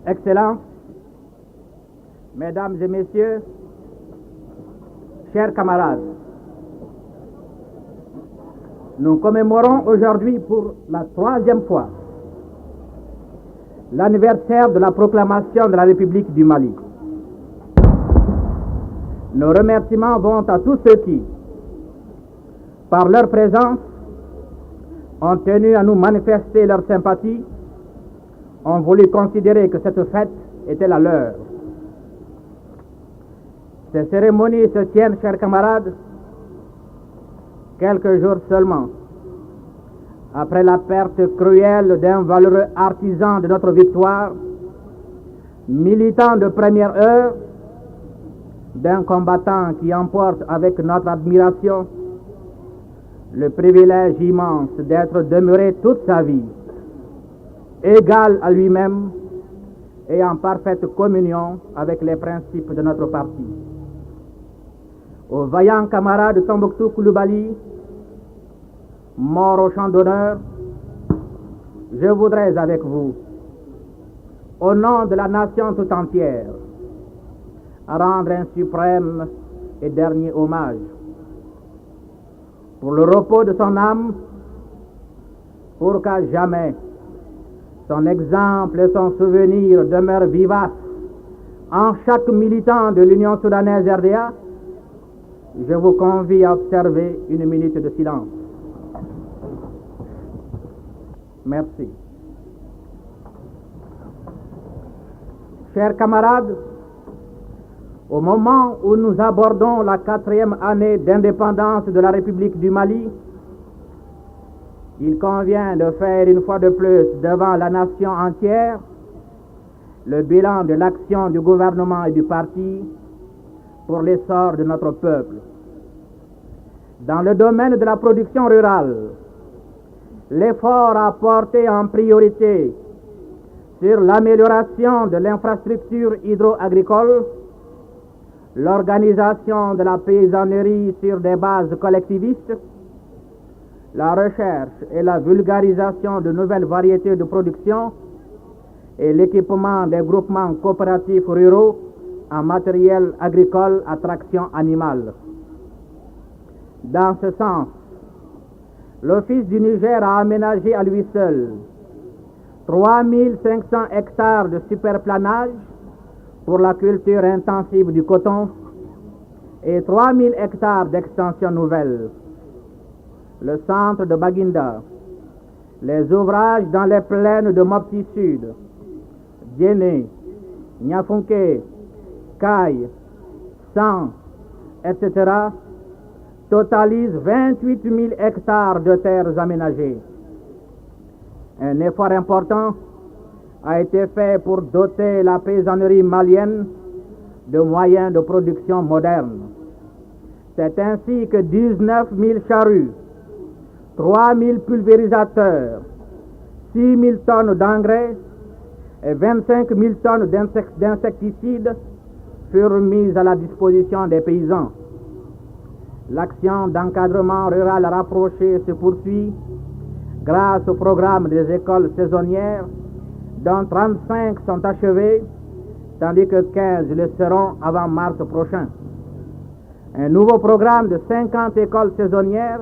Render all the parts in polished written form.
Excellences, Mesdames et Messieurs, chers camarades, nous commémorons aujourd'hui pour la 3e fois l'anniversaire de la proclamation de la République du Mali. Nos remerciements vont à tous ceux qui, par leur présence, ont tenu à nous manifester leur sympathie, ont voulu considérer que cette fête était la leur. Ces cérémonies se tiennent, chers camarades, quelques jours seulement après la perte cruelle d'un valeureux artisan de notre victoire, militant de première heure, d'un combattant qui emporte avec notre admiration le privilège immense d'être demeuré toute sa vie égal à lui-même et en parfaite communion avec les principes de notre parti. Aux vaillants camarades de Tombouctou Coulibaly, morts au champ d'honneur, je voudrais avec vous, au nom de la nation tout entière, rendre un suprême et dernier hommage pour le repos de son âme, pour qu'à jamais son exemple et son souvenir demeurent vivaces en chaque militant de l'Union soudanaise RDA. Je vous convie à observer une minute de silence. Merci. Chers camarades, au moment où nous abordons la 4e année d'indépendance de la République du Mali, il convient de faire une fois de plus devant la nation entière le bilan de l'action du gouvernement et du parti pour l'essor de notre peuple. Dans le domaine de la production rurale, l'effort a porté en priorité sur l'amélioration de l'infrastructure hydro-agricole, l'organisation de la paysannerie sur des bases collectivistes, la recherche et la vulgarisation de nouvelles variétés de production et l'équipement des groupements coopératifs ruraux en matériel agricole à traction animale. Dans ce sens, l'Office du Niger a aménagé à lui seul 3500 hectares de superplanage pour la culture intensive du coton et 3000 hectares d'extension nouvelle. Le centre de Baginda, les ouvrages dans les plaines de Mopti Sud, Djéné, Niafunké, Kaye, San, etc., totalisent 28 000 hectares de terres aménagées. Un effort important a été fait pour doter la paysannerie malienne de moyens de production modernes. C'est ainsi que 19 000 charrues, 3 000 pulvérisateurs, 6 000 tonnes d'engrais et 25 000 tonnes d'insecticides furent mises à la disposition des paysans. L'action d'encadrement rural rapproché se poursuit grâce au programme des écoles saisonnières, dont 35 sont achevées, tandis que 15 le seront avant mars prochain. Un nouveau programme de 50 écoles saisonnières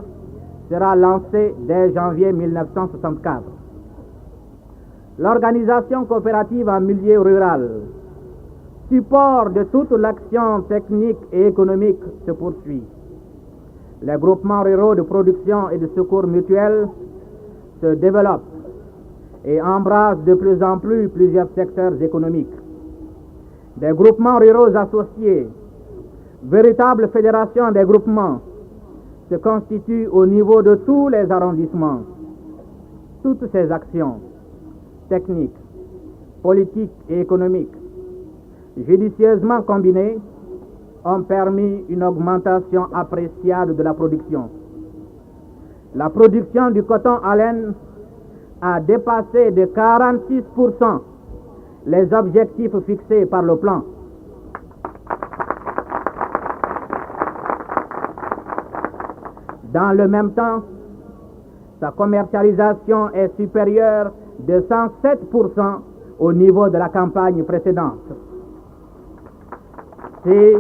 sera lancé dès janvier 1964. L'organisation coopérative en milieu rural, support de toute l'action technique et économique, se poursuit. Les groupements ruraux de production et de secours mutuels se développent et embrassent de plus en plus plusieurs secteurs économiques. Des groupements ruraux associés, véritables fédérations des groupements, se constituent au niveau de tous les arrondissements. Toutes ces actions techniques, politiques et économiques, judicieusement combinées, ont permis une augmentation appréciable de la production. La production du coton à laine a dépassé de 46% les objectifs fixés par le plan. Dans le même temps, sa commercialisation est supérieure de 107% au niveau de la campagne précédente. Si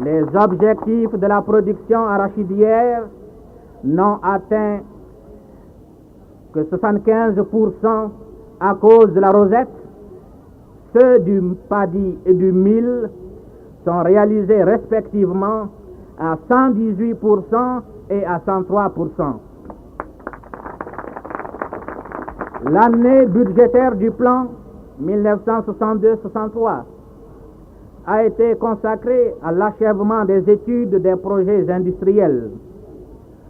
les objectifs de la production arachidière n'ont atteint que 75% à cause de la rosette, ceux du paddy et du mil sont réalisés respectivement à 118% et à 103%. L'année budgétaire du plan 1962-63 a été consacrée à l'achèvement des études des projets industriels,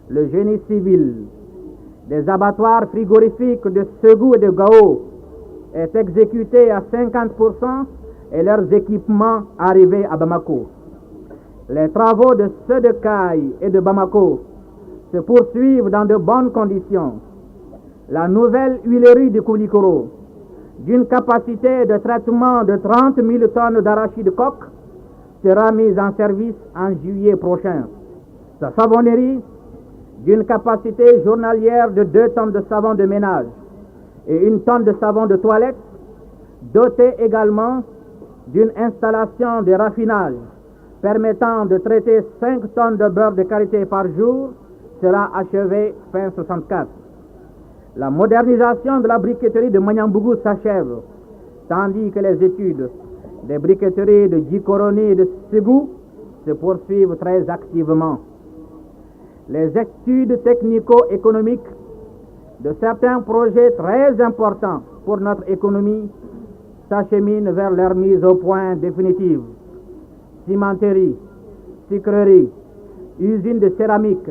le génie civil, des abattoirs frigorifiques de Ségou et de Gao est exécuté à 50% et leurs équipements arrivés à Bamako. Les travaux de ceux de Caille et de Bamako se poursuivent dans de bonnes conditions. La nouvelle huilerie de Koulikoro, d'une capacité de traitement de 30 000 tonnes d'arachide coque, sera mise en service en juillet prochain. Sa savonnerie, d'une capacité journalière de 2 tonnes de savon de ménage et 1 tonne de savon de toilette, dotée également d'une installation de raffinage permettant de traiter 5 tonnes de beurre de karité par jour, sera achevée fin 64. La modernisation de la briqueterie de Manyambougou s'achève, tandis que les études des briqueteries de Djikoroni et de Ségou se poursuivent très activement. Les études technico-économiques de certains projets très importants pour notre économie s'acheminent vers leur mise au point définitive. Cimenterie, sucrerie, usine de céramique,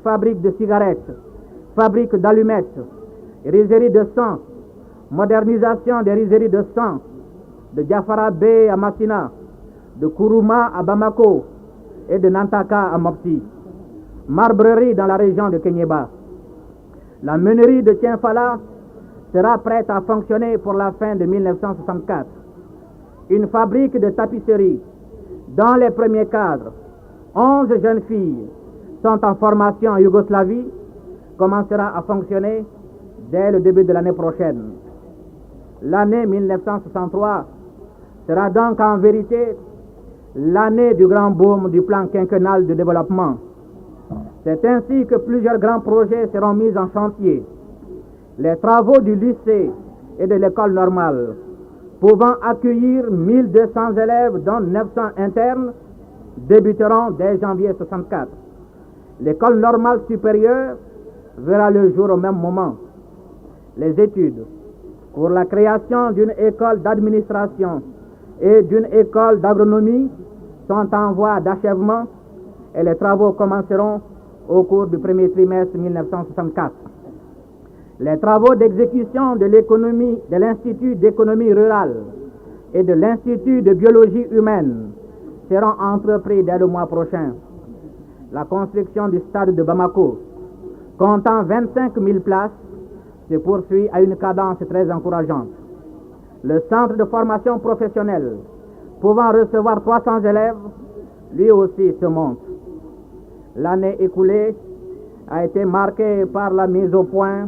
fabrique de cigarettes, fabrique d'allumettes, rizerie de sang, modernisation des rizeries de sang, de Diafara Bay à Massina, de Kourouma à Bamako et de Nantaka à Mopti, marbrerie dans la région de Kenyeba. La meunerie de Tienfala sera prête à fonctionner pour la fin de 1964. Une fabrique de tapisserie dans les premiers cadres, 11 jeunes filles sont en formation en Yougoslavie, commencera à fonctionner dès le début de l'année prochaine. L'année 1963 sera donc en vérité l'année du grand boom du plan quinquennal de développement. C'est ainsi que plusieurs grands projets seront mis en chantier. Les travaux du lycée et de l'école normale, pouvant accueillir 1200 élèves dont 900 internes, débuteront dès janvier 64. L'école normale supérieure verra le jour au même moment. Les études pour la création d'une école d'administration et d'une école d'agronomie sont en voie d'achèvement et les travaux commenceront au cours du premier trimestre 1964. Les travaux d'exécution de l'économie de l'Institut d'économie rurale et de l'Institut de biologie humaine seront entrepris dès le mois prochain. La construction du stade de Bamako, comptant 25 000 places, se poursuit à une cadence très encourageante. Le centre de formation professionnelle, pouvant recevoir 300 élèves, lui aussi se monte. L'année écoulée a été marquée par la mise au point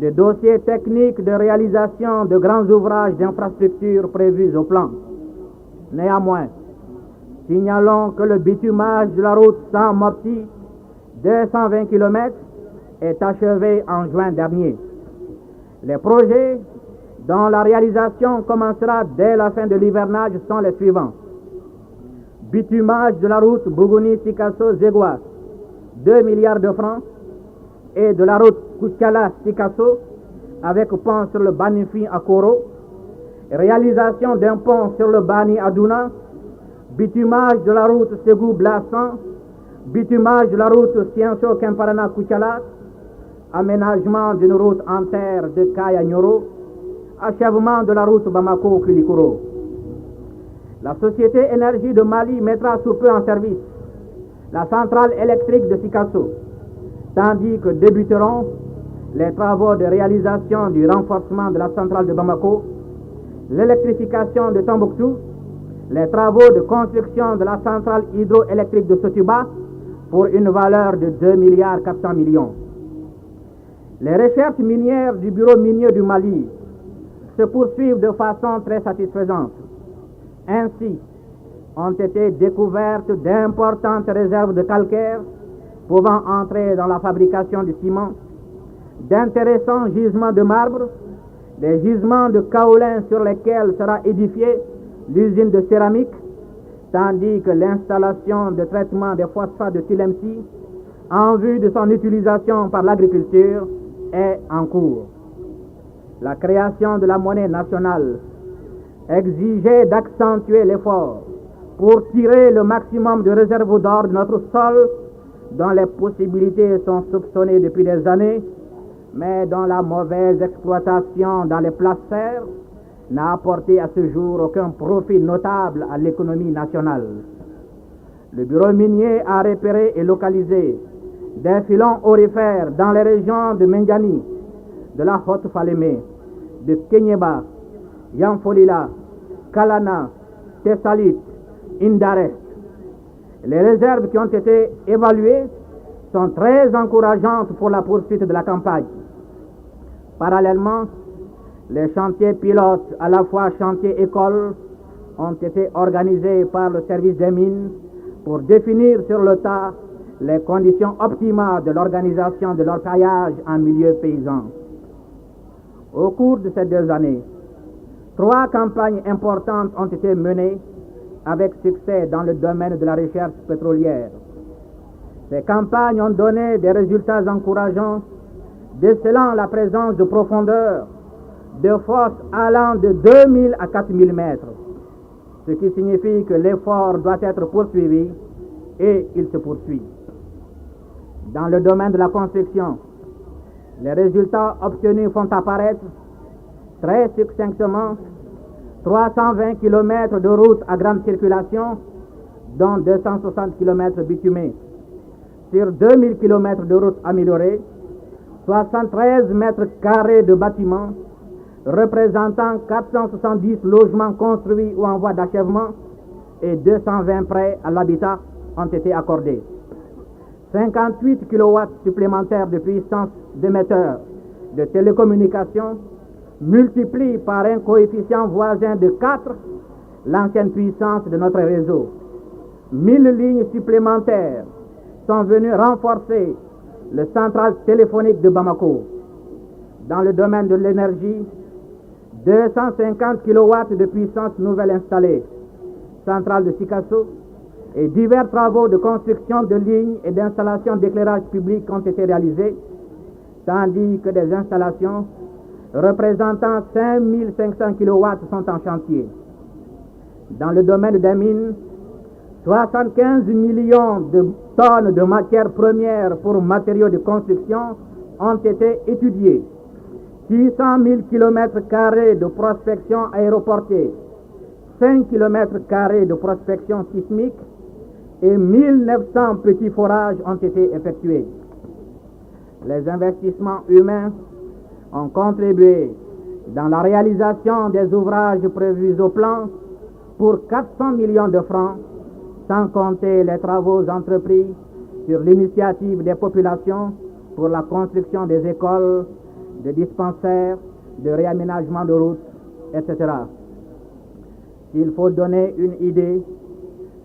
de dossiers techniques de réalisation de grands ouvrages d'infrastructures prévus au plan. Néanmoins, signalons que le bitumage de la route San-Mopti, 220 km, est achevé en juin dernier. Les projets dont la réalisation commencera dès la fin de l'hivernage sont les suivants. Bitumage de la route Bougouni-Sikasso-Zegwa, 2 milliards de francs, et de la route Kouchala-Sikasso avec pont sur le Bani-Fin à Koro, réalisation d'un pont sur le Bani à Douna, bitumage de la route Ségou-Blassan, bitumage de la route Sienso-Kemparana-Kouchala, aménagement d'une route en terre de Kaya Nyoro, achèvement de la route Bamako-Kilikoro. La Société Énergie de Mali mettra sous peu en service la centrale électrique de Sikasso, tandis que débuteront les travaux de réalisation du renforcement de la centrale de Bamako, l'électrification de Tombouctou, les travaux de construction de la centrale hydroélectrique de Sotuba pour une valeur de 2 milliards 400 millions. Les recherches minières du Bureau minier du Mali se poursuivent de façon très satisfaisante. Ainsi, ont été découvertes d'importantes réserves de calcaire pouvant entrer dans la fabrication du ciment, d'intéressants gisements de marbre, des gisements de kaolin sur lesquels sera édifiée l'usine de céramique, tandis que l'installation de traitement des phosphates de Tilemsi en vue de son utilisation par l'agriculture est en cours. La création de la monnaie nationale exigeait d'accentuer l'effort pour tirer le maximum de réserves d'or de notre sol, dont les possibilités sont soupçonnées depuis des années, mais dont la mauvaise exploitation dans les placers n'a apporté à ce jour aucun profit notable à l'économie nationale. Le bureau minier a repéré et localisé des filons aurifères dans les régions de Mendiani, de la Haute-Falémé, de Kenyeba, Yanfolila, Kalana, Tessalit, Indarest. Les réserves qui ont été évaluées sont très encourageantes pour la poursuite de la campagne. Parallèlement, les chantiers pilotes, à la fois chantiers écoles, ont été organisés par le service des mines pour définir sur le tas les conditions optimales de l'organisation de l'orpaillage en milieu paysan. Au cours de ces 2 années, 3 campagnes importantes ont été menées avec succès dans le domaine de la recherche pétrolière. Ces campagnes ont donné des résultats encourageants, décelant la présence de profondeur de fosses allant de 2000 à 4000 mètres, ce qui signifie que l'effort doit être poursuivi et il se poursuit. Dans le domaine de la construction, les résultats obtenus font apparaître très succinctement 320 km de routes à grande circulation, dont 260 km bitumées. Sur 2000 km de routes améliorées, 73 mètres carrés de bâtiments représentant 470 logements construits ou en voie d'achèvement et 220 prêts à l'habitat ont été accordés. 58 kW supplémentaires de puissance d'émetteurs de télécommunications multiplient par un coefficient voisin de 4 l'ancienne puissance de notre réseau. 1000 lignes supplémentaires sont venues renforcer le central téléphonique de Bamako. Dans le domaine de l'énergie, 250 kW de puissance nouvelle installée, centrale de Sikasso, et divers travaux de construction de lignes et d'installation d'éclairage public ont été réalisés, tandis que des installations représentant 5500 kW sont en chantier. Dans le domaine des mines, 75 millions de tonnes de matières premières pour matériaux de construction ont été étudiées. 600 000 km² de prospection aéroportée, 5 km² de prospection sismique et 1900 petits forages ont été effectués. Les investissements humains ont contribué dans la réalisation des ouvrages prévus au plan pour 400 millions de francs, sans compter les travaux entrepris sur l'initiative des populations pour la construction des écoles, de dispensaires, de réaménagement de routes, etc. S'il faut donner une idée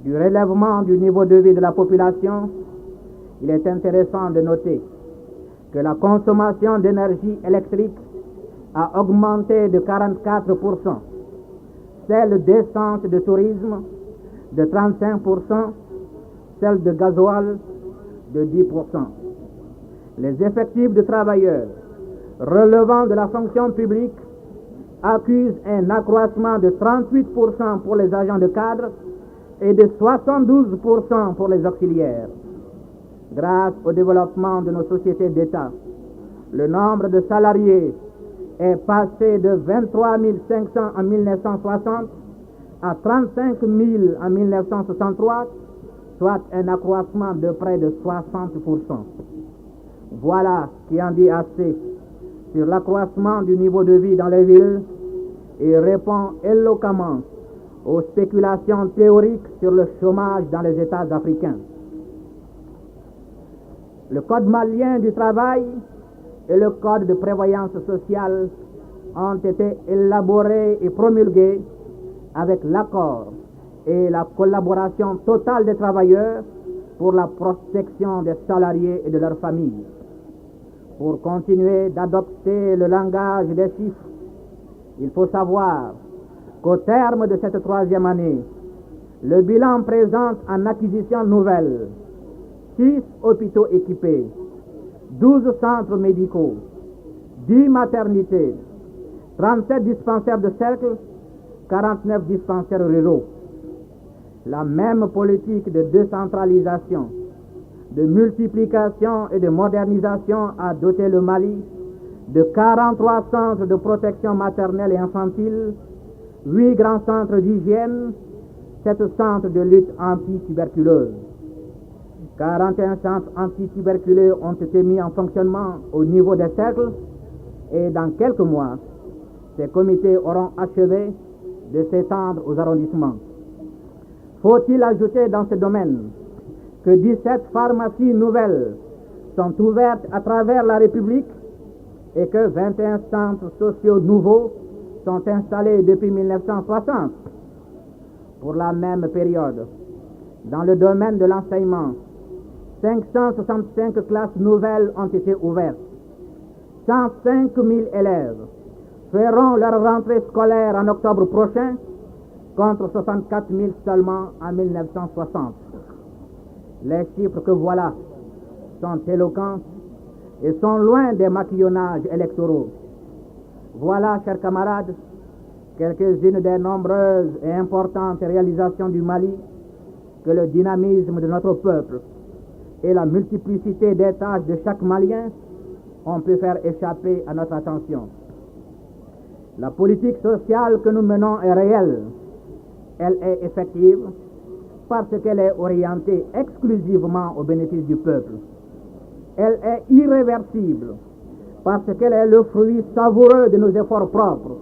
du relèvement du niveau de vie de la population, il est intéressant de noter que la consommation d'énergie électrique a augmenté de 44%, celle d'essence de tourisme de 35%, celle de gasoil de 10%. Les effectifs de travailleurs relevant de la fonction publique accusent un accroissement de 38% pour les agents de cadre et de 72% pour les auxiliaires. Grâce au développement de nos sociétés d'État, le nombre de salariés est passé de 23 500 en 1960 à 35 000 en 1963, soit un accroissement de près de 60%. Voilà qui en dit assez sur l'accroissement du niveau de vie dans les villes et répond éloquemment aux spéculations théoriques sur le chômage dans les États africains. Le Code malien du travail et le Code de prévoyance sociale ont été élaborés et promulgués avec l'accord et la collaboration totale des travailleurs pour la protection des salariés et de leurs familles. Pour continuer d'adopter le langage des chiffres, il faut savoir qu'au terme de cette troisième année, le bilan présente en acquisition nouvelle 6 hôpitaux équipés, 12 centres médicaux, 10 maternités, 37 dispensaires de cercle, 49 dispensaires ruraux. La même politique de décentralisation, de multiplication et de modernisation a doté le Mali de 43 centres de protection maternelle et infantile, 8 grands centres d'hygiène, 7 centres de lutte anti-tuberculeuse. 41 centres anti-tuberculeux ont été mis en fonctionnement au niveau des cercles et dans quelques mois, ces comités auront achevé de s'étendre aux arrondissements. Faut-il ajouter dans ce domaine que 17 pharmacies nouvelles sont ouvertes à travers la République et que 21 centres sociaux nouveaux sont installés depuis 1960. Pour la même période, dans le domaine de l'enseignement, 565 classes nouvelles ont été ouvertes. 105 000 élèves feront leur rentrée scolaire en octobre prochain, contre 64 000 seulement en 1960. Les chiffres que voilà sont éloquents et sont loin des maquillonnages électoraux. Voilà, chers camarades, quelques-unes des nombreuses et importantes réalisations du Mali que le dynamisme de notre peuple et la multiplicité des tâches de chaque Malien ont pu faire échapper à notre attention. La politique sociale que nous menons est réelle. Elle est effective parce qu'elle est orientée exclusivement au bénéfice du peuple. Elle est irréversible parce qu'elle est le fruit savoureux de nos efforts propres.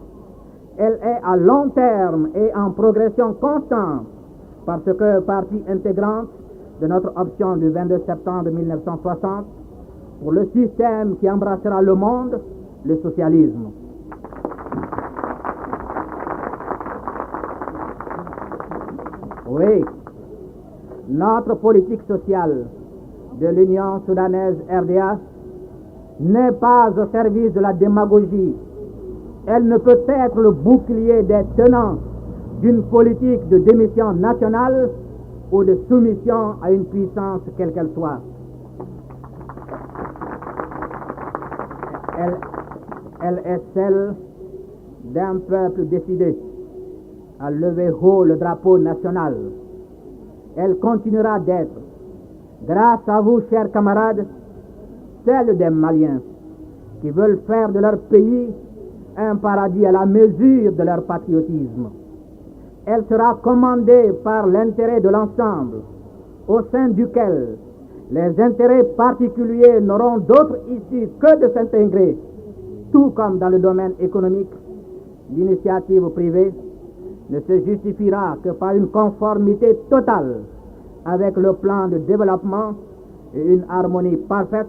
Elle est à long terme et en progression constante parce que partie intégrante de notre option du 22 septembre 1960 pour le système qui embrassera le monde, le socialisme. Oui, notre politique sociale de l'Union soudanaise RDA n'est pas au service de la démagogie. Elle ne peut être le bouclier des tenants d'une politique de démission nationale ou de soumission à une puissance quelle qu'elle soit. Elle est celle d'un peuple décidé à lever haut le drapeau national. Elle continuera d'être, grâce à vous, chers camarades, celle des Maliens qui veulent faire de leur pays un paradis à la mesure de leur patriotisme. Elle sera commandée par l'intérêt de l'ensemble, au sein duquel les intérêts particuliers n'auront d'autre issue que de s'intégrer, tout comme dans le domaine économique. L'initiative privée ne se justifiera que par une conformité totale avec le plan de développement et une harmonie parfaite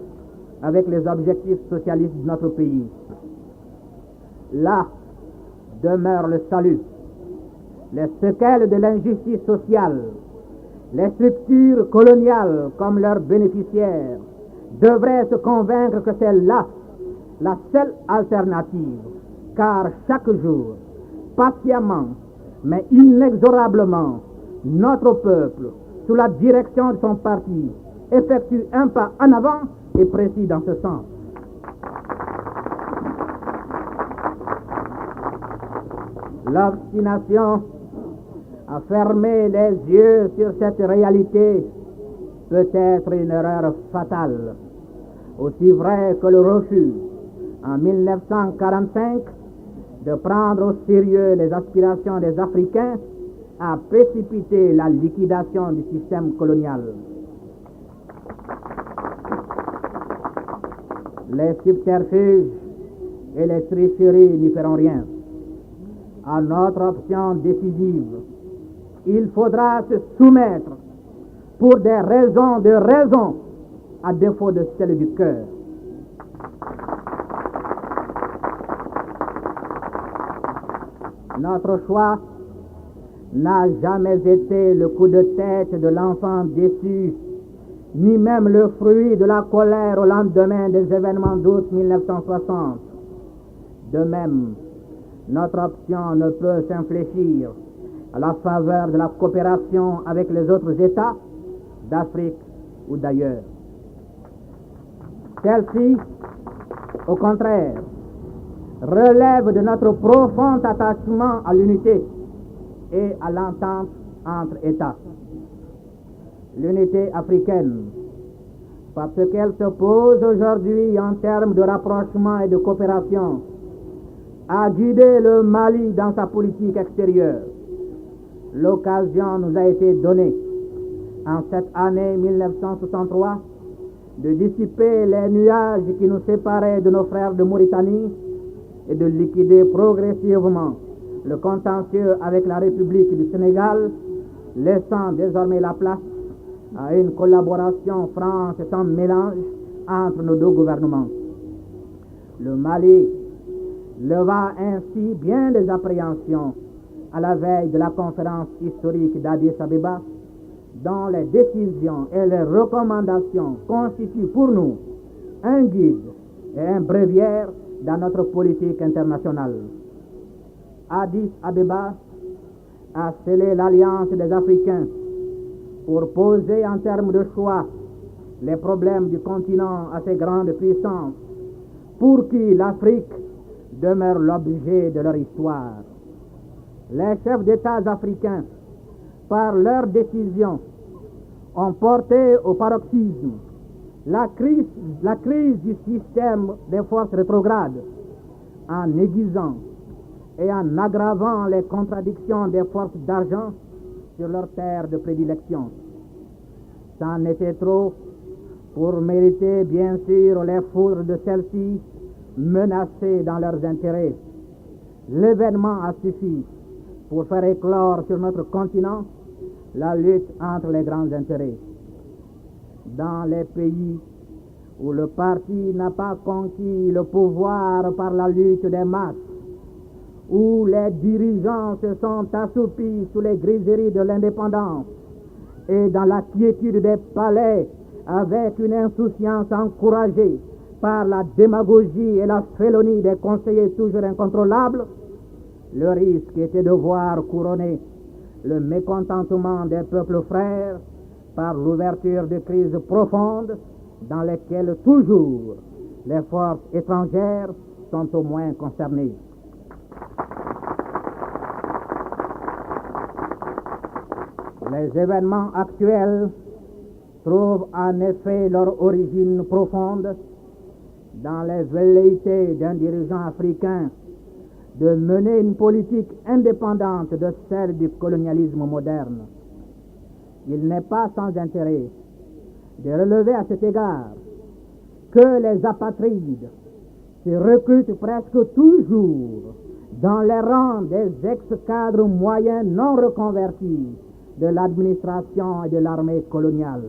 avec les objectifs socialistes de notre pays. Là demeure le salut. Les séquelles de l'injustice sociale, les structures coloniales comme leurs bénéficiaires devraient se convaincre que c'est là la seule alternative, car chaque jour, patiemment, mais inexorablement, notre peuple, sous la direction de son parti, effectue un pas en avant et précis dans ce sens. L'obstination à fermer les yeux sur cette réalité peut être une erreur fatale, aussi vrai que le refus, en 1945, de prendre au sérieux les aspirations des Africains a précipité la liquidation du système colonial. Les subterfuges et les tricheries n'y feront rien. À notre option décisive, il faudra se soumettre pour des raisons de raison, à défaut de celles du cœur. Notre choix n'a jamais été le coup de tête de l'enfant déçu, ni même le fruit de la colère au lendemain des événements d'août 1960. De même, notre option ne peut s'infléchir à la faveur de la coopération avec les autres États d'Afrique ou d'ailleurs. Celle-ci, au contraire, relève de notre profond attachement à l'unité et à l'entente entre États. L'unité africaine, parce qu'elle se pose aujourd'hui en termes de rapprochement et de coopération, a guidé le Mali dans sa politique extérieure. L'occasion nous a été donnée, en cette année 1963, de dissiper les nuages qui nous séparaient de nos frères de Mauritanie et de liquider progressivement le contentieux avec la République du Sénégal, laissant désormais la place à une collaboration franche et sans mélange entre nos deux gouvernements. Le Mali leva ainsi bien des appréhensions à la veille de la conférence historique d'Addis Abeba, dont les décisions et les recommandations constituent pour nous un guide et un bréviaire dans notre politique internationale. Addis Abeba a scellé l'alliance des Africains pour poser en termes de choix les problèmes du continent à ces grandes puissances, pour qui l'Afrique demeure l'objet de leur histoire. Les chefs d'État africains, par leurs décisions, ont porté au paroxysme la crise du système des forces rétrogrades, en aiguisant et en aggravant les contradictions des forces d'argent sur leur terre de prédilection. C'en était trop pour mériter bien sûr les foudres de celles-ci menacées dans leurs intérêts. L'événement a suffi pour faire éclore sur notre continent la lutte entre les grands intérêts. Dans les pays où le parti n'a pas conquis le pouvoir par la lutte des masses, où les dirigeants se sont assoupis sous les griseries de l'indépendance et dans la quiétude des palais avec une insouciance encouragée par la démagogie et la félonie des conseillers toujours incontrôlables, le risque était de voir couronner le mécontentement des peuples frères par l'ouverture de crises profondes dans lesquelles toujours les forces étrangères sont au moins concernées. Les événements actuels trouvent en effet leur origine profonde dans les velléités d'un dirigeant africain de mener une politique indépendante de celle du colonialisme moderne. Il n'est pas sans intérêt de relever à cet égard que les apatrides se recrutent presque toujours dans les rangs des ex-cadres moyens non reconvertis de l'administration et de l'armée coloniale.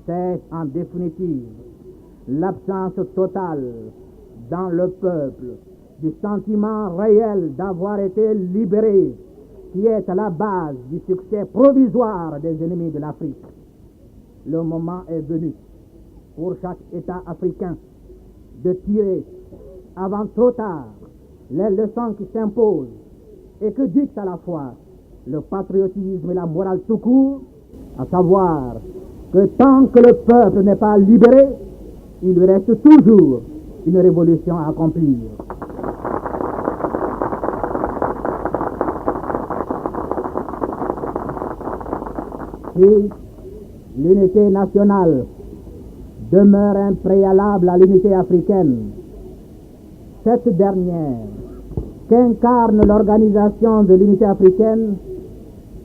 C'est en définitive l'absence totale dans le peuple du sentiment réel d'avoir été libéré qui est à la base du succès provisoire des ennemis de l'Afrique. Le moment est venu pour chaque État africain de tirer avant trop tard les leçons qui s'imposent et que dictent à la fois le patriotisme et la morale tout court, à savoir que tant que le peuple n'est pas libéré, il lui reste toujours une révolution à accomplir. Si l'unité nationale demeure un préalable à l'unité africaine, cette dernière, qu'incarne l'organisation de l'unité africaine,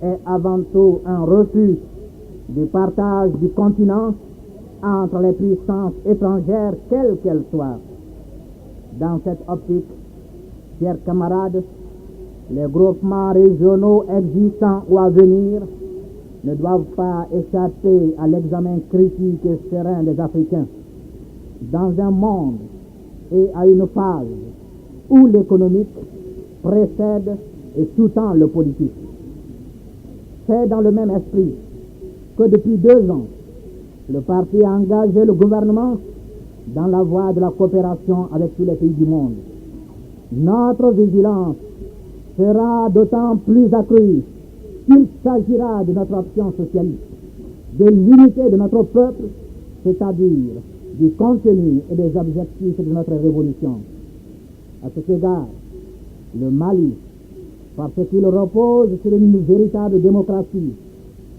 est avant tout un refus du partage du continent entre les puissances étrangères, quelles qu'elles soient. Dans cette optique, chers camarades, les groupements régionaux existants ou à venir ne doivent pas échapper à l'examen critique et serein des Africains. Dans un monde et à une phase où l'économique précède et sous-tend le politique. C'est dans le même esprit que depuis 2 ans, le parti a engagé le gouvernement dans la voie de la coopération avec tous les pays du monde. Notre vigilance sera d'autant plus accrue qu'il s'agira de notre option socialiste, de l'unité de notre peuple, c'est-à-dire du contenu et des objectifs de notre révolution. À cet égard, le Mali, parce qu'il repose sur une véritable démocratie,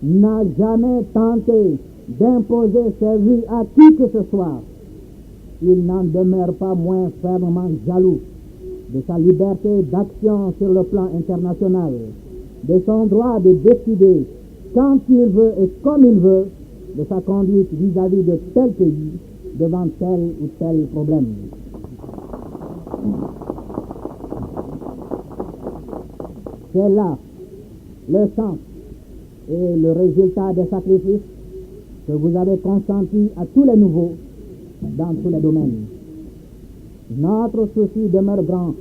n'a jamais tenté d'imposer ses vues à qui que ce soit. Il n'en demeure pas moins fermement jaloux de sa liberté d'action sur le plan international, de son droit de décider quand il veut et comme il veut de sa conduite vis-à-vis de tel pays devant tel ou tel problème. C'est là le sens et le résultat des sacrifices que vous avez consentis à tous les nouveaux dans tous les domaines. Notre souci demeure grand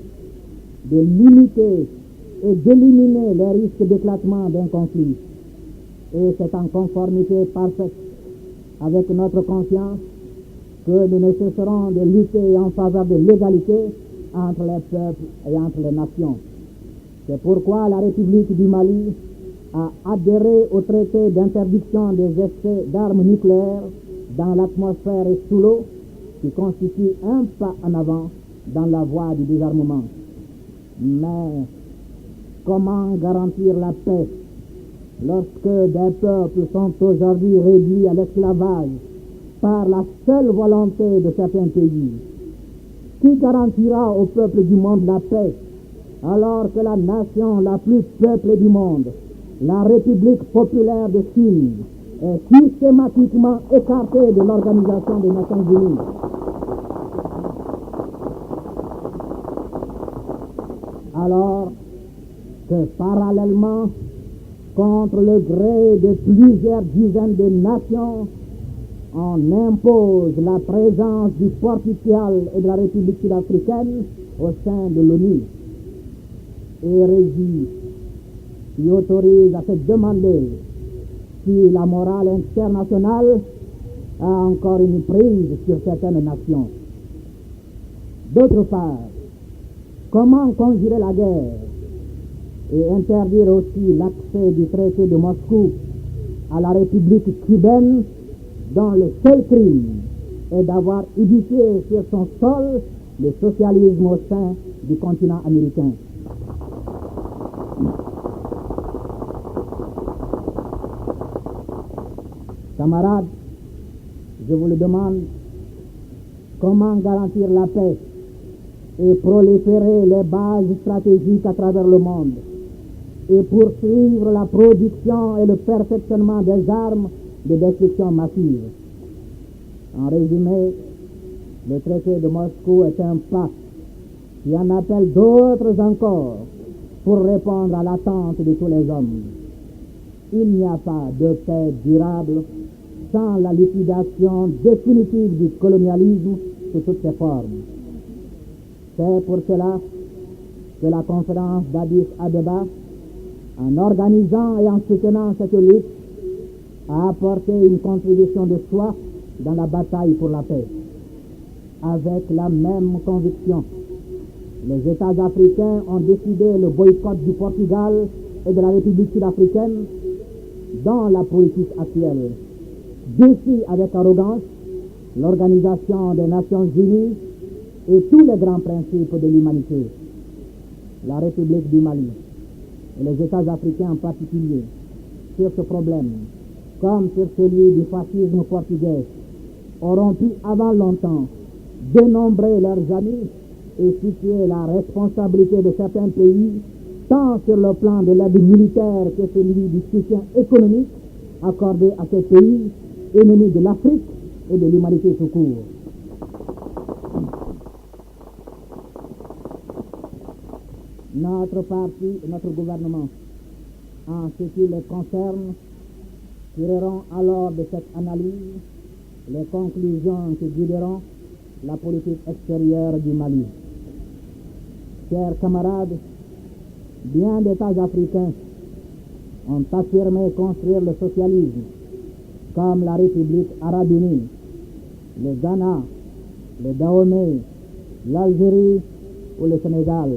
de limiter et d'éliminer les risques d'éclatement d'un conflit. Et c'est en conformité parfaite avec notre conscience que nous ne cesserons de lutter en faveur de l'égalité entre les peuples et entre les nations. C'est pourquoi la République du Mali a adhéré au traité d'interdiction des essais d'armes nucléaires dans l'atmosphère et sous l'eau, qui constitue un pas en avant dans la voie du désarmement. Mais comment garantir la paix lorsque des peuples sont aujourd'hui réduits à l'esclavage par la seule volonté de certains pays? Qui garantira au peuple du monde la paix alors que la nation la plus peuplée du monde, la République populaire de Chine, est systématiquement écartée de l'Organisation des Nations Unies? Alors que parallèlement, contre le gré de plusieurs dizaines de nations, on impose la présence du Portugal et de la République sud-africaine au sein de l'ONU. Hérésie qui autorise à se demander si la morale internationale a encore une prise sur certaines nations. D'autre part, comment conjurer la guerre et interdire aussi l'accès du traité de Moscou à la République cubaine, dont le seul crime est d'avoir édifié sur son sol le socialisme au sein du continent américain? Camarades, je vous le demande, comment garantir la paix et proliférer les bases stratégiques à travers le monde et poursuivre la production et le perfectionnement des armes de destruction massive? En résumé, le traité de Moscou est un pas qui en appelle d'autres encore pour répondre à l'attente de tous les hommes. Il n'y a pas de paix durable sans la liquidation définitive du colonialisme sous toutes ses formes. C'est pour cela que la conférence d'Addis Abeba, en organisant et en soutenant cette lutte, a apporté une contribution de soi dans la bataille pour la paix. Avec la même conviction, les États africains ont décidé le boycott du Portugal et de la République sud-africaine dans la politique actuelle. Défie avec arrogance l'Organisation des Nations Unies et tous les grands principes de l'humanité. La République du Mali et les États africains en particulier, sur ce problème, comme sur celui du fascisme portugais, auront pu avant longtemps dénombrer leurs amis et situer la responsabilité de certains pays, tant sur le plan de l'aide militaire que celui du soutien économique accordé à ces pays, ennemis de l'Afrique et de l'humanité tout court. Notre parti et notre gouvernement, en ce qui les concerne, tireront alors de cette analyse les conclusions qui guideront la politique extérieure du Mali. Chers camarades, Bien d'États africains ont affirmé construire le socialisme, comme la République arabe unie, le Ghana, le Dahomey, l'Algérie ou le Sénégal.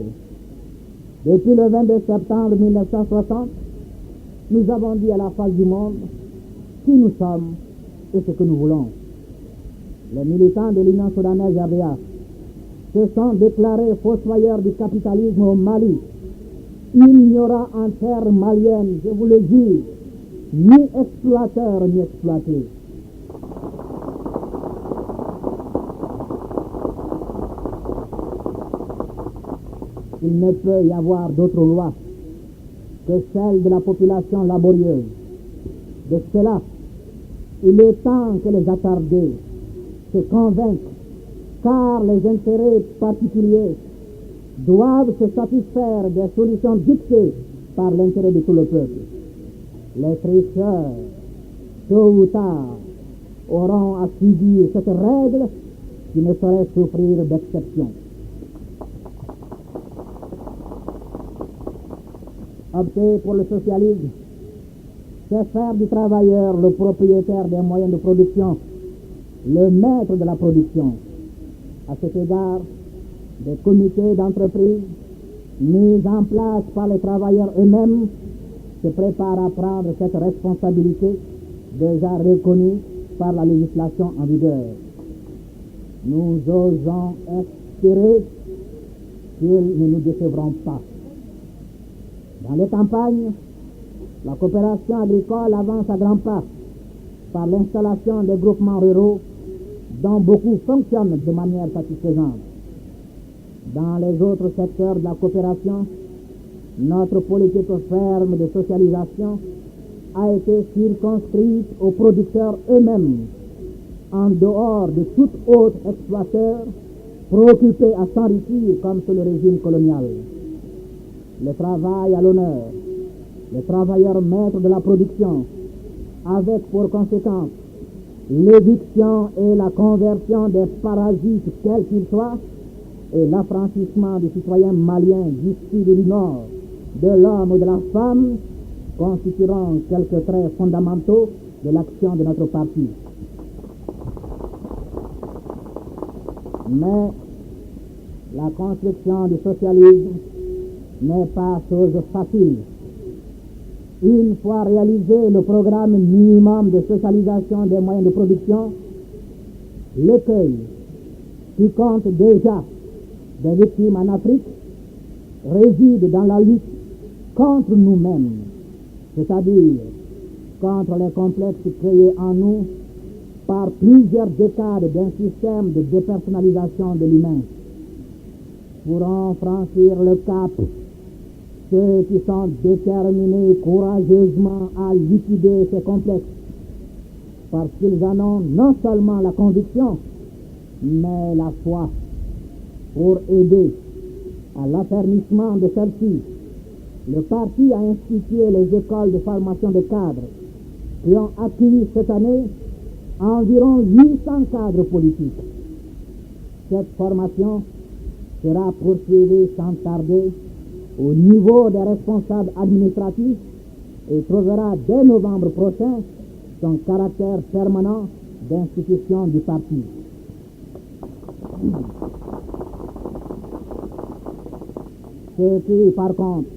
Depuis le 22 septembre 1960, nous avons dit à la face du monde qui nous sommes et ce que nous voulons. Les militants de l'Union soudanaise RDA se sont déclarés fossoyeurs du capitalisme au Mali. Il n'y aura en terre malienne, je vous le dis, ni exploiteur ni exploité. Il ne peut y avoir d'autre loi que celle de la population laborieuse. De cela, il est temps que les attardés se convainquent, car les intérêts particuliers doivent se satisfaire des solutions dictées par l'intérêt de tout le peuple. Les tricheurs, tôt ou tard, auront à subir cette règle qui ne saurait souffrir d'exception. Opter pour le socialisme, c'est faire du travailleur le propriétaire des moyens de production, le maître de la production. À cet égard, des comités d'entreprise mis en place par les travailleurs eux-mêmes se préparent à prendre cette responsabilité déjà reconnue par la législation en vigueur. Nous osons espérer qu'ils ne nous décevront pas. Dans les campagnes, la coopération agricole avance à grands pas par l'installation des groupements ruraux dont beaucoup fonctionnent de manière satisfaisante. Dans les autres secteurs de la coopération, notre politique ferme de socialisation a été circonscrite aux producteurs eux-mêmes, en dehors de tout autre exploiteur préoccupé à s'enrichir comme sous le régime colonial. Le travail à l'honneur, les travailleurs maîtres de la production, avec pour conséquence l'éviction et la conversion des parasites quels qu'ils soient, et l'affranchissement des citoyens maliens du sud et du nord, de l'homme ou de la femme, constitueront quelques traits fondamentaux de l'action de notre parti. Mais la construction du socialisme n'est pas chose facile. Une fois réalisé le programme minimum de socialisation des moyens de production, l'écueil qui compte déjà des victimes en Afrique réside dans la lutte contre nous-mêmes, c'est-à-dire contre les complexes créés en nous par plusieurs décades d'un système de dépersonnalisation de l'humain. Pourront franchir le cap ceux qui sont déterminés courageusement à liquider ces complexes, parce qu'ils en ont non seulement la conviction, mais la foi. Pour aider à l'affermissement de celle-ci, le parti a institué les écoles de formation de cadres qui ont accueilli cette année environ 800 cadres politiques. Cette formation sera poursuivie sans tarder au niveau des responsables administratifs et trouvera dès novembre prochain son caractère permanent d'institution du parti. Ceux qui, par contre,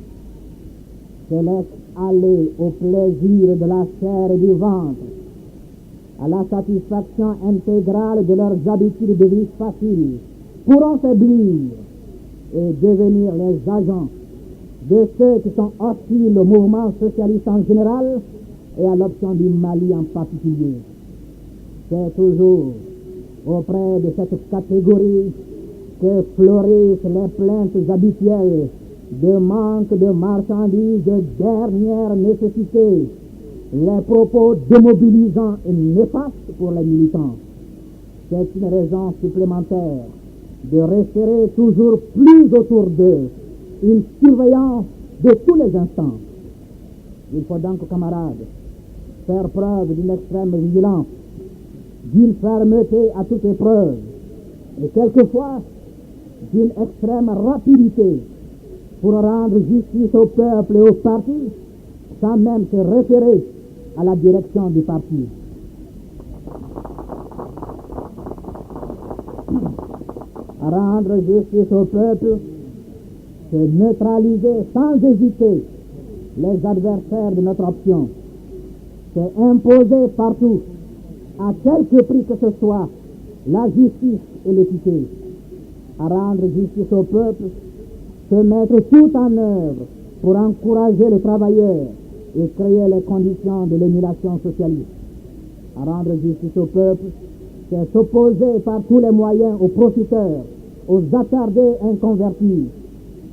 se laissent aller au plaisir de la chair et du ventre, à la satisfaction intégrale de leurs habitudes de vie faciles, pourront faiblir et devenir les agents de ceux qui sont hostiles au mouvement socialiste en général et à l'option du Mali en particulier. C'est toujours auprès de cette catégorie que fleurissent les plaintes habituelles de manque de marchandises de dernière nécessité, les propos démobilisants et néfastes pour les militants. C'est une raison supplémentaire de resserrer toujours plus autour d'eux une surveillance de tous les instants. Il faut donc, camarades, faire preuve d'une extrême vigilance, d'une fermeté à toute épreuve, et quelquefois d'une extrême rapidité pour rendre justice au peuple et au parti, sans même se référer à la direction du parti. Rendre justice au peuple, c'est neutraliser sans hésiter les adversaires de notre option. C'est imposer partout, à quelque prix que ce soit, la justice et l'équité. Rendre justice au peuple, c'est mettre tout en œuvre pour encourager le travailleur et créer les conditions de l'émulation socialiste. Rendre justice au peuple, c'est s'opposer par tous les moyens aux profiteurs, aux attardés inconvertis.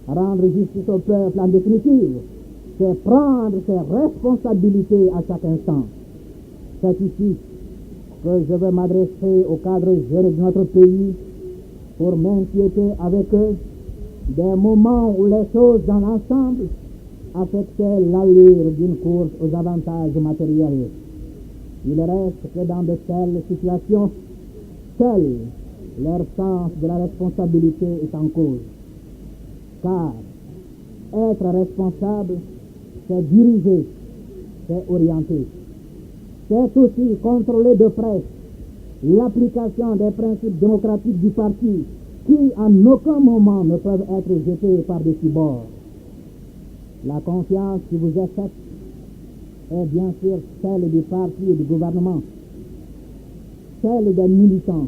Rendre justice au peuple, en définitive, c'est prendre ses responsabilités à chaque instant. C'est ici que je veux m'adresser aux cadres jeunes de notre pays pour m'inquiéter avec eux des moments où les choses dans l'ensemble affectaient l'allure d'une course aux avantages matériels. Il reste que dans de telles situations, seul leur sens de la responsabilité est en cause. Car être responsable, c'est diriger, c'est orienter. C'est aussi contrôler de près l'application des principes démocratiques du parti qui, en aucun moment, ne peuvent être jetés par-dessus bord. La confiance qui vous est faite est bien sûr celle du parti et du gouvernement, celle des militants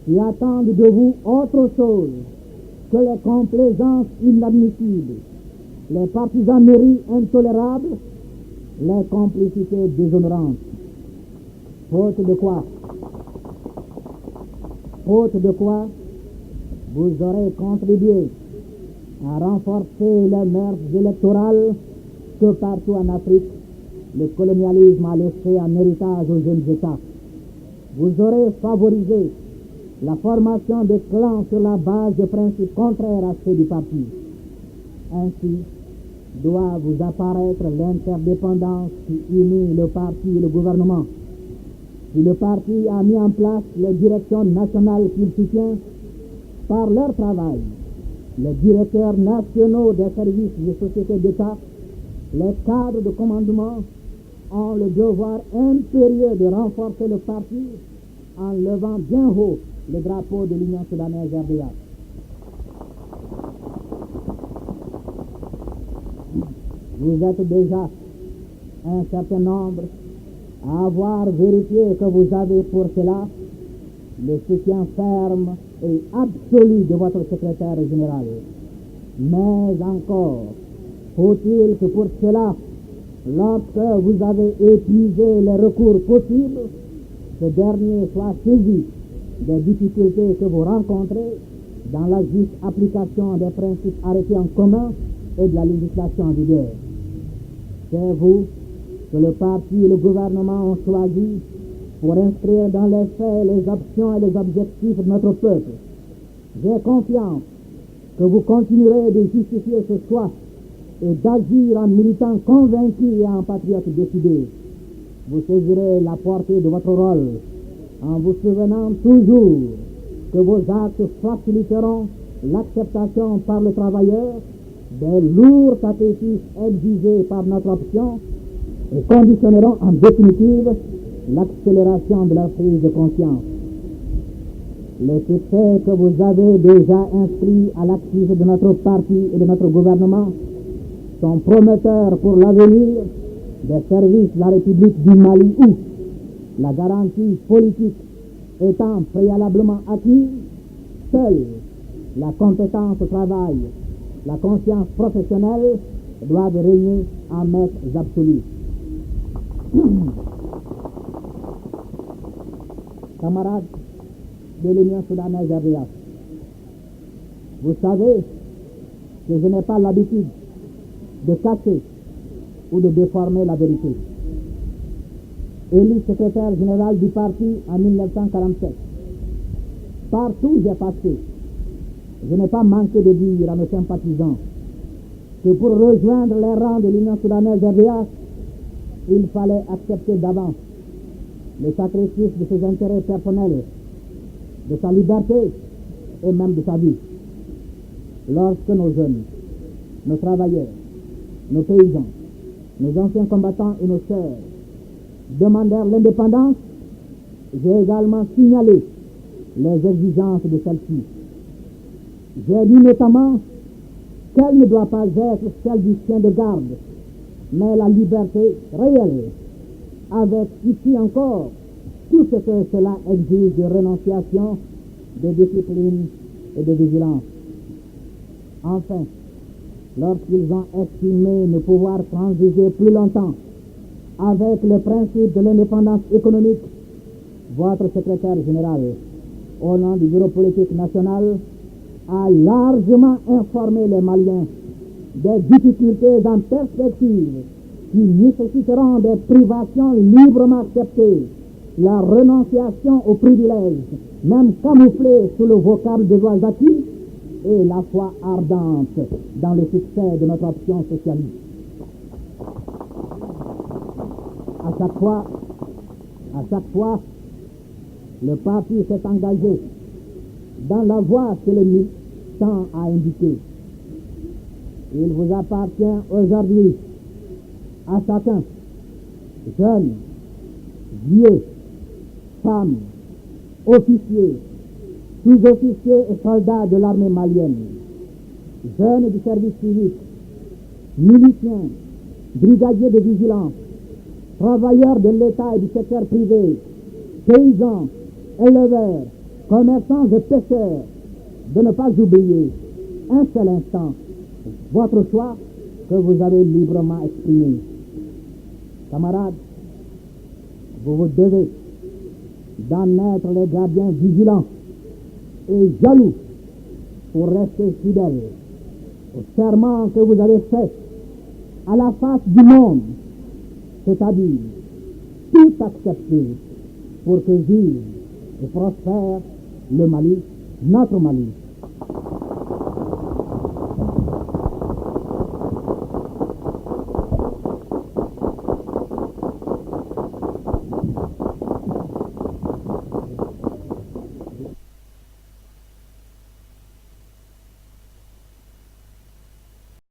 qui attendent de vous autre chose que les complaisances inadmissibles, les partisaneries intolérables, les complicités déshonorantes. Faute de quoi, vous aurez contribué à renforcer les mœurs électorales que partout en Afrique, le colonialisme a laissé en héritage aux jeunes États. Vous aurez favorisé la formation de clans sur la base de principes contraires à ceux du parti. Ainsi, doit vous apparaître l'interdépendance qui unit le parti et le gouvernement. Si le parti a mis en place les directions nationales qu'il soutient, par leur travail, les directeurs nationaux des services des sociétés d'État, les cadres de commandement ont le devoir impérieux de renforcer le parti en levant bien haut le drapeau de l'Union soudanaise RDA. Vous êtes déjà un certain nombre à avoir vérifié que vous avez pour cela le soutien ferme et absolu de votre secrétaire général. Mais encore, faut-il que pour cela, lorsque vous avez épuisé les recours possibles, ce dernier soit saisi des difficultés que vous rencontrez dans la juste application des principes arrêtés en commun et de la législation en vigueur. C'est vous que le parti et le gouvernement ont choisi pour inscrire dans les faits les options et les objectifs de notre peuple. J'ai confiance que vous continuerez de justifier ce choix et d'agir en militant convaincu et en patriote décidé. Vous saisirez la portée de votre rôle en vous souvenant toujours que vos actes faciliteront l'acceptation par le travailleur des lourds sacrifices exigés par notre option et conditionneront en définitive l'accélération de la prise de conscience. Les succès que vous avez déjà inscrits à l'actif de notre parti et de notre gouvernement sont prometteurs pour l'avenir des services de la République du Mali où, la garantie politique étant préalablement acquise, seule la compétence au travail, la conscience professionnelle doivent régner en maîtres absolus. Camarades de l'Union soudanaise RDA, vous savez que je n'ai pas l'habitude de cacher ou de déformer la vérité. Élu secrétaire général du parti en 1947, partout j'ai passé, je n'ai pas manqué de dire à nos sympathisants que pour rejoindre les rangs de l'Union soudanaise RDA, il fallait accepter d'avance le sacrifice de ses intérêts personnels, de sa liberté et même de sa vie. Lorsque nos jeunes, nos travailleurs, nos paysans, nos anciens combattants et nos sœurs demandèrent l'indépendance, j'ai également signalé les exigences de celle-ci. J'ai dit notamment qu'elle ne doit pas être celle du chien de garde, mais la liberté réelle, avec ici encore tout ce que cela exige de renonciation, de discipline et de vigilance. Enfin, lorsqu'ils ont estimé ne pouvoir transiger plus longtemps avec le principe de l'indépendance économique, votre secrétaire général, au nom du Bureau politique national, a largement informé les Maliens des difficultés en perspective qui nécessiteront des privations librement acceptées, la renonciation aux privilèges, même camouflés sous le vocable des lois acquis, et la foi ardente dans le succès de notre option socialiste. À chaque fois, le parti s'est engagé dans la voie que le militant a indiquée. Il vous appartient aujourd'hui à chacun, jeunes, vieux, femmes, officiers, sous-officiers et soldats de l'armée malienne, jeunes du service civique, miliciens, brigadiers de vigilance, travailleurs de l'État et du secteur privé, paysans, éleveurs, commerçants et pêcheurs, de ne pas oublier un seul instant votre choix que vous avez librement exprimé. Camarades, vous vous devez d'en être les gardiens vigilants et jaloux pour rester fidèles au serment que vous avez fait à la face du monde, c'est-à-dire tout accepter pour que vive et prospère le Mali, notre Mali.